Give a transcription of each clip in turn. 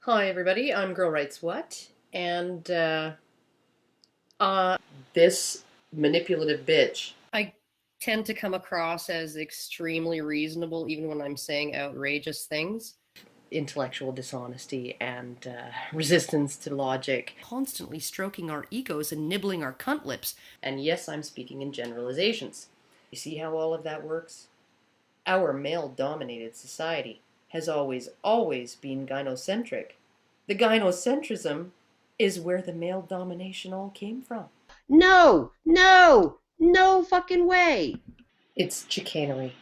Hi everybody, I'm Girl Writes What, and this manipulative bitch. I tend to come across as extremely reasonable even when I'm saying outrageous things. Intellectual dishonesty and resistance to logic. Constantly stroking our egos and nibbling our cunt lips. And yes, I'm speaking in generalizations. You see how all of that works? Our male-dominated society has always been gynocentric. The gynocentrism is where the male domination all came from. No, no, no fucking way. It's chicanery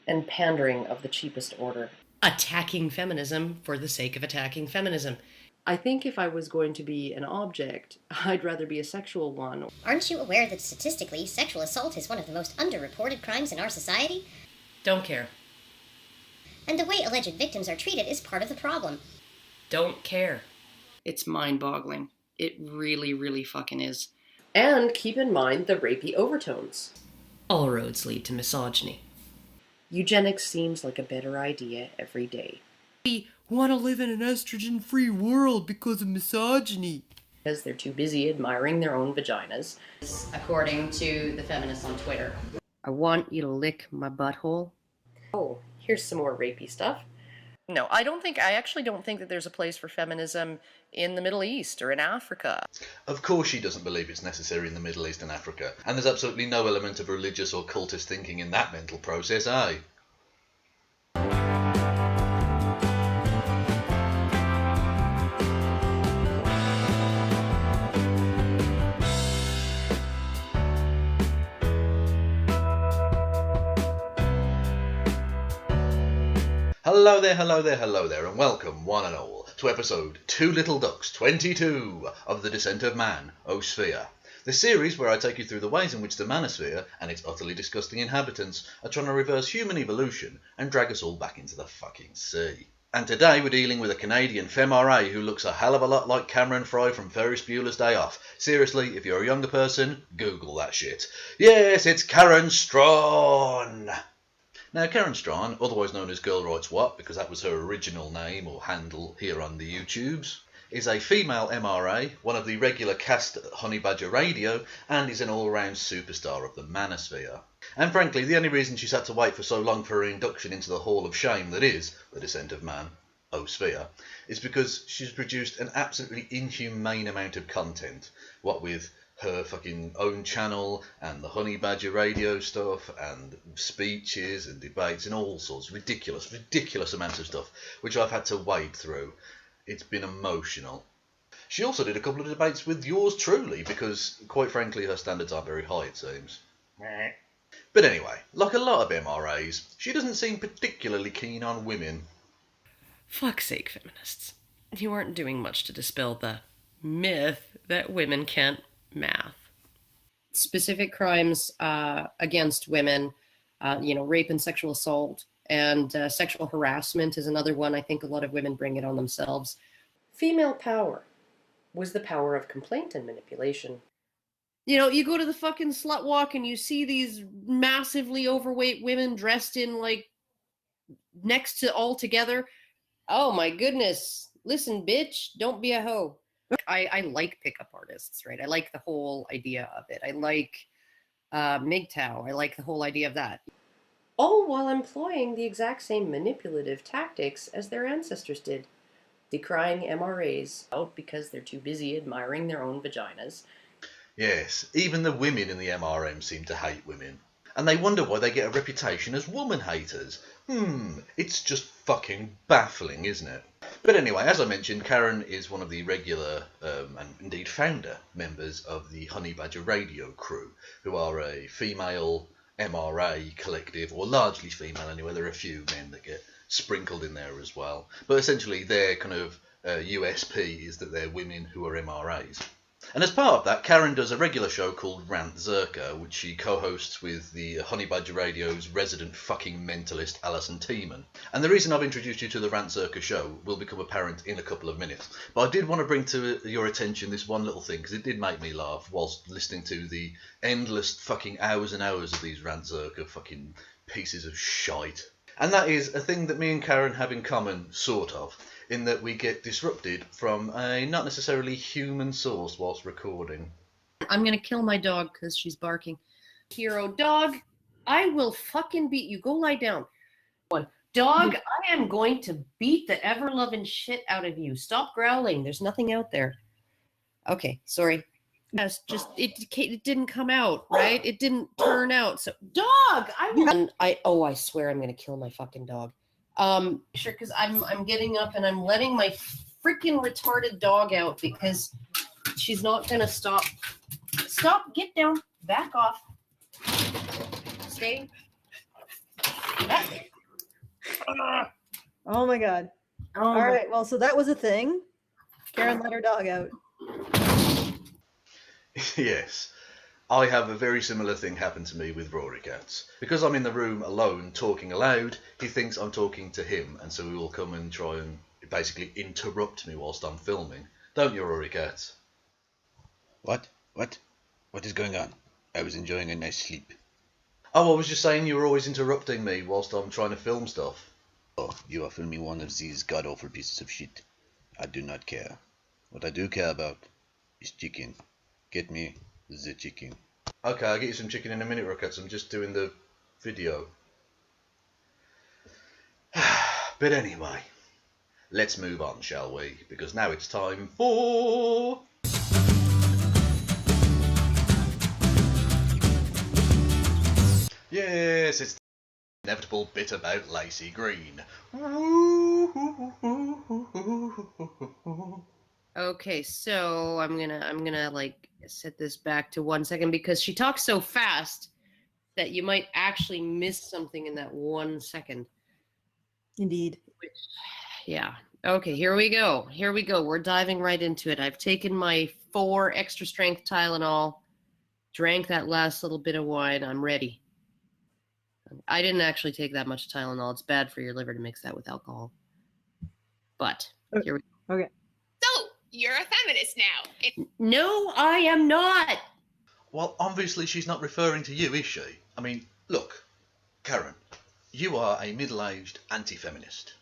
and pandering of the cheapest order. Attacking feminism for the sake of attacking feminism. I think if I was going to be an object, I'd rather be a sexual one. Aren't you aware that statistically, sexual assault is one of the most underreported crimes in our society? Don't care. And the way alleged victims are treated is part of the problem. Don't care. It's mind-boggling. It really, really fucking is. And keep in mind the rapey overtones. All roads lead to misogyny. Eugenics seems like a better idea every day. We want to live in an estrogen-free world because of misogyny. Because they're too busy admiring their own vaginas. According to the feminists on Twitter. I want you to lick my butthole. Oh, here's some more rapey stuff. No, I actually don't think that there's a place for feminism in the Middle East or in Africa. Of course she doesn't believe it's necessary in the Middle East and Africa, and there's absolutely no element of religious or cultist thinking in that mental process, eh? Hello there, hello there, hello there, and welcome, one and all, to episode Two Little Ducks 22 of The Descent of Man-osphere. The series where I take you through the ways in which the manosphere and its utterly disgusting inhabitants are trying to reverse human evolution and drag us all back into the fucking sea. And today we're dealing with a Canadian femme who looks a hell of a lot like Cameron Fry from Ferris Bueller's Day Off. Seriously, if you're a younger person, Google that shit. Yes, it's Karen Straughan! Now, Karen Straughan, otherwise known as Girl Writes What, because that was her original name or handle here on the YouTubes, is a female MRA, one of the regular cast at Honey Badger Radio, and is an all-round superstar of the manosphere. And frankly, the only reason she's had to wait for so long for her induction into the Hall of Shame that is the Descent of Man-osphere is because she's produced an absolutely inhumane amount of content, what with her fucking own channel and the Honey Badger Radio stuff and speeches and debates and all sorts of ridiculous amounts of stuff which I've had to wade through. It's been emotional. She also did a couple of debates with yours truly because, quite frankly, her standards aren't very high, it seems. But anyway, like a lot of MRAs, she doesn't seem particularly keen on women. Fuck's sake, feminists. You aren't doing much to dispel the myth that women can't math. Specific crimes against women, rape and sexual assault, and sexual harassment is another one. I think a lot of women bring it on themselves. Female power was the power of complaint and manipulation. You know, you go to the fucking slut walk and you see these massively overweight women dressed in, like, next to all together. Oh my goodness. Listen, bitch, don't be a hoe. I like pickup artists, right? I like the whole idea of it. I like MGTOW. I like the whole idea of that. All while employing the exact same manipulative tactics as their ancestors did. Decrying MRAs out because they're too busy admiring their own vaginas. Yes, even the women in the MRM seem to hate women. And they wonder why they get a reputation as woman haters. It's just fucking baffling, isn't it? But anyway, as I mentioned, Karen is one of the regular, and indeed founder, members of the Honey Badger Radio crew, who are a female MRA collective, or largely female anyway. There are a few men that get sprinkled in there as well. But essentially their kind of USP is that they're women who are MRAs. And as part of that, Karen does a regular show called Rant Zerka, which she co-hosts with the Honey Badger Radio's resident fucking mentalist Alison Tiemann. And the reason I've introduced you to the Rant Zerka show will become apparent in a couple of minutes. But I did want to bring to your attention this one little thing, because it did make me laugh whilst listening to the endless fucking hours and hours of these Rant Zerka fucking pieces of shite. And that is a thing that me and Karen have in common, sort of. in that we get disrupted from a not necessarily human source whilst recording. I'm gonna kill my dog because she's barking. Hero dog, I will fucking beat you. Go lie down. Dog, I am going to beat the ever-loving shit out of you. Stop growling. There's nothing out there. Okay, sorry. Yes, just it didn't come out, right? It didn't turn out. So, dog, I swear I'm gonna kill my fucking dog. Sure, because I'm getting up and I'm letting my freaking retarded dog out because she's not gonna stop. Stop, get down, back off. Stay. Back. Oh my god. Oh, All right, well, so that was a thing. Karen let her dog out. Yes. I have a very similar thing happen to me with Rory Cats. Because I'm in the room alone talking aloud, he thinks I'm talking to him, and so he will come and try and basically interrupt me whilst I'm filming. Don't you, Rory Cats? What? What is going on? I was enjoying a nice sleep. Oh, I was just saying you were always interrupting me whilst I'm trying to film stuff. Oh, you are filming one of these god-awful pieces of shit. I do not care. What I do care about is chicken. Get me the chicken. Okay, I'll get you some chicken in a minute, Rory Cats. I'm just doing the video. But anyway, let's move on, shall we? Because now it's time for... Yes, it's the inevitable bit about Lacey Green. okay, so I'm gonna like set this back to 1 second because she talks so fast that you might actually miss something in that 1 second. Indeed. Yeah. Okay, here we go. Here we go. We're diving right into it. I've taken my 4 extra strength Tylenol, drank that last little bit of wine. I'm ready. I didn't actually take that much Tylenol. It's bad for your liver to mix that with alcohol. But here we go. Okay. So, you're a feminist now. No, I am not. Well, obviously she's not referring to you, is she? I mean, look, Karen, you are a middle-aged anti-feminist.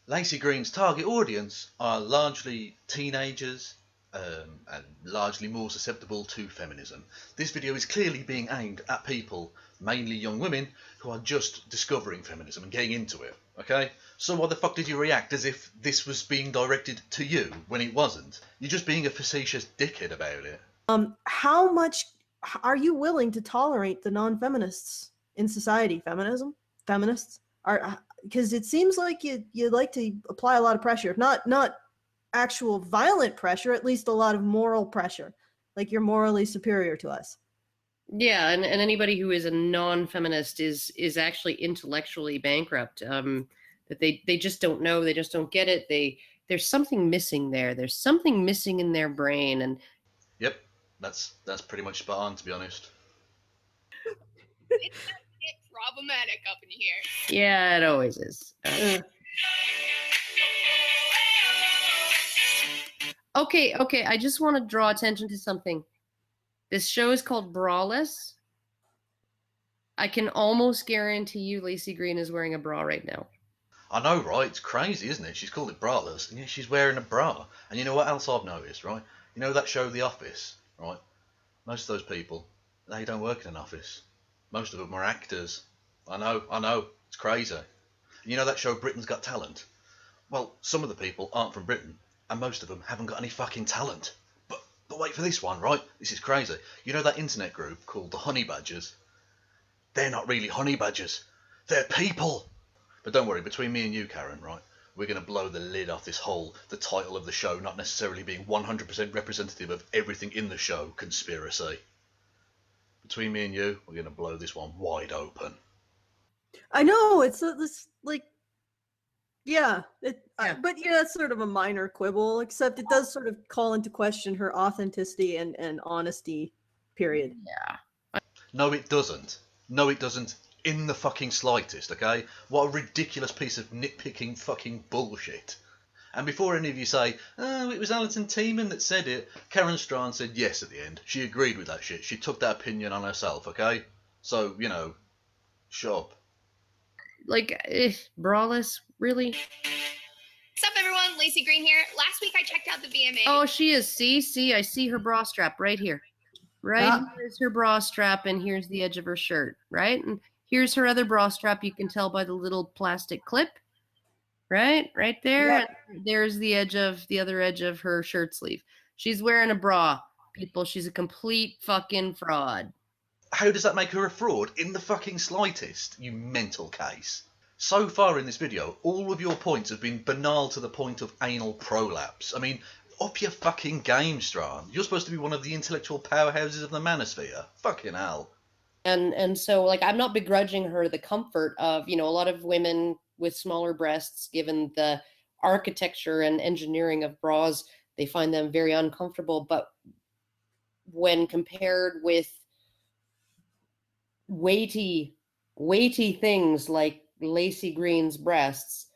Lacey Green's target audience are largely teenagers and largely more susceptible to feminism. This video is clearly being aimed at people, mainly young women, who are just discovering feminism and getting into it, okay? So why the fuck did you react as if this was being directed to you when it wasn't? You're just being a facetious dickhead about it. How much are you willing to tolerate the non-feminists in society? Feminists are, because it seems like you like to apply a lot of pressure, not actual violent pressure, at least a lot of moral pressure, like you're morally superior to us. Yeah, and anybody who is a non-feminist is actually intellectually bankrupt. That they just don't know, they just don't get it. There's something missing there. There's something missing in their brain, and Yep, that's pretty much spot on, to be honest. It's gonna get problematic up in here. yeah, it always is. Okay, I just want to draw attention to something. This show is called Braless. I can almost guarantee you Lacey Green is wearing a bra right now. I know, right? It's crazy, isn't it? She's called it braless, and yeah, she's wearing a bra. And you know what else I've noticed, right? You know that show The Office, right? Most of those people, they don't work in an office. Most of them are actors. I know, it's crazy. And you know that show Britain's Got Talent? Well, some of the people aren't from Britain, and most of them haven't got any fucking talent. But wait for this one, right? This is crazy. You know that internet group called the Honey Badgers? They're not really honey badgers. They're people. But don't worry, between me and you, Karen, right, we're going to blow the lid off this whole, the title of the show not necessarily being 100% representative of everything in the show, conspiracy. Between me and you, we're going to blow this one wide open. I know, it's this, like, yeah, but yeah, it's sort of a minor quibble, except it does sort of call into question her authenticity and honesty, period. Yeah. No, it doesn't. No, it doesn't in the fucking slightest, okay? What a ridiculous piece of nitpicking fucking bullshit. And before any of you say, oh, it was Alison Tiemann that said it, Karen Straughan said yes at the end. She agreed with that shit. She took that opinion on herself, okay? So, you know, shut up. Like, Braless, really? What's up, everyone? Lacey Green here. Last week I checked out the VMA. Oh, she is. See, I see her bra strap right here. Right here's her bra strap, and here's the edge of her shirt, right? And here's her other bra strap. You can tell by the little plastic clip, right there. Yep. And there's the other edge of her shirt sleeve. She's wearing a bra, people. She's a complete fucking fraud. How does that make her a fraud in the fucking slightest, you mental case? So far in this video, all of your points have been banal to the point of anal prolapse. I mean, up your fucking game, Straughan. You're supposed to be one of the intellectual powerhouses of the manosphere. Fucking hell. And so, like, I'm not begrudging her the comfort of, a lot of women with smaller breasts, given the architecture and engineering of bras, they find them very uncomfortable. But when compared with weighty things like Lacey Green's breasts,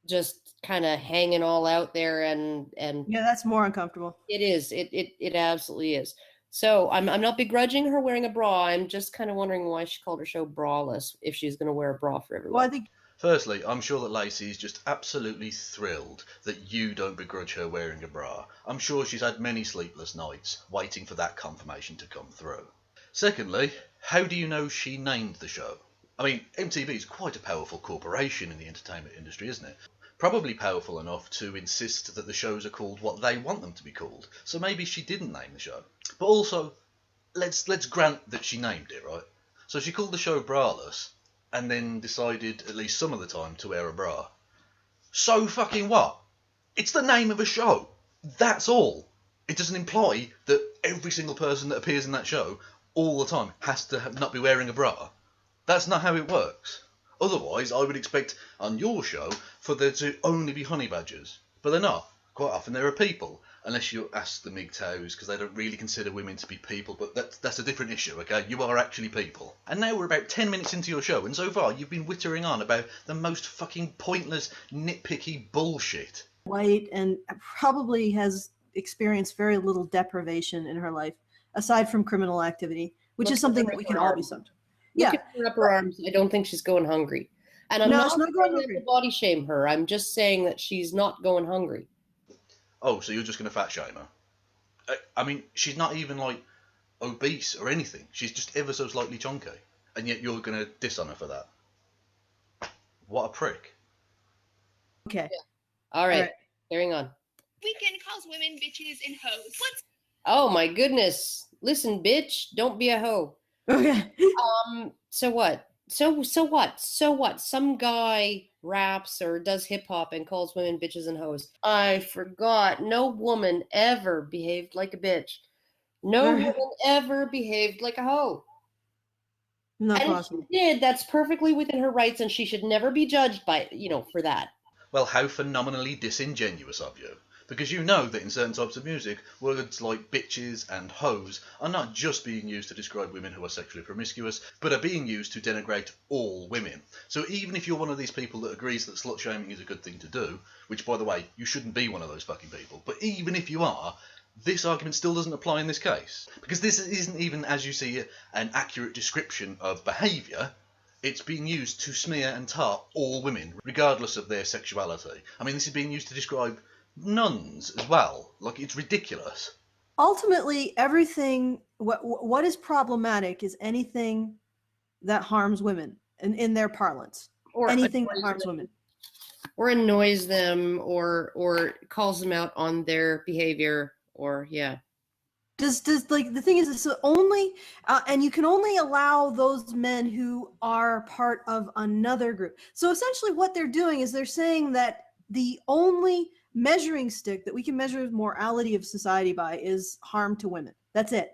just kind of hanging all out there, and Yeah, that's more uncomfortable. it is. It absolutely is. So I'm not begrudging her wearing a bra. I'm just kind of wondering why she called her show braless if she's going to wear a bra for everyone. Well, I think Firstly, I'm sure that Lacey is just absolutely thrilled that you don't begrudge her wearing a bra. I'm sure she's had many sleepless nights waiting for that confirmation to come through. Secondly, how do you know she named the show? I mean, MTV is quite a powerful corporation in the entertainment industry, isn't it? Probably powerful enough to insist that the shows are called what they want them to be called. So maybe she didn't name the show. But also, let's grant that she named it, right? So she called the show Braless, and then decided, at least some of the time, to wear a bra. So fucking what? It's the name of a show. That's all. It doesn't imply that every single person that appears in that show all the time has to not be wearing a bra. That's not how it works. Otherwise, I would expect on your show for there to only be honey badgers. But they're not. Quite often there are people. Unless you ask the MGTOWs, because they don't really consider women to be people, but that's a different issue, okay? You are actually people. And now we're about 10 minutes into your show, and so far you've been wittering on about the most fucking pointless, nitpicky bullshit. white and probably has experienced very little deprivation in her life, aside from criminal activity, which is something that we can all be subject. Look at her upper arms. I don't think she's going hungry. And I'm not she's not going saying hungry. to body shame her. I'm just saying that she's not going hungry. Oh, so you're just going to fat shame her? I mean, she's not even, like, obese or anything. She's just ever so slightly chunky. And yet you're going to diss on her for that. What a prick. Okay. All right. All right. Carrying on. Weekend calls women bitches and hoes. What's Oh, my goodness. Listen, bitch, don't be a hoe. Okay. So what? So what? So what? Some guy raps or does hip hop and calls women bitches and hoes. I forgot. No woman ever behaved like a bitch. No woman ever behaved like a hoe. Not And if possible. she did, that's perfectly within her rights, and she should never be judged by, for that. Well, how phenomenally disingenuous of you. Because you know that in certain types of music, words like bitches and hoes are not just being used to describe women who are sexually promiscuous, but are being used to denigrate all women. So even if you're one of these people that agrees that slut shaming is a good thing to do, which, by the way, you shouldn't be one of those fucking people, but even if you are, this argument still doesn't apply in this case. Because this isn't even, as you see, an accurate description of behaviour. It's being used to smear and tar all women, regardless of their sexuality. I mean, this is being used to describe nuns as well. Like, it's ridiculous. Ultimately, everything what is problematic is anything that harms women in their parlance. Or Anything that annoys harms them, women. or annoys them, or calls them out on their behavior, or Does like the thing is, it's only and you can only allow those men who are part of another group. So essentially, what they're doing is they're saying that the only measuring stick that we can measure the morality of society by is harm to women. That's it.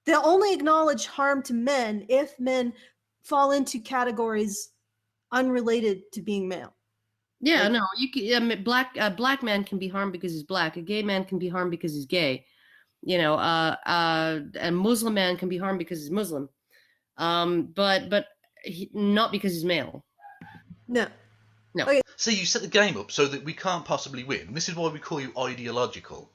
They'll only acknowledge harm to men if men fall into categories unrelated to being male. Yeah, Like- no, you can. A black man can be harmed because he's black. A gay man can be harmed because he's gay. A Muslim man can be harmed because he's Muslim. But not because he's male. No. No. Okay. See, you set the game up so that we can't possibly win. This is why we call you ideological.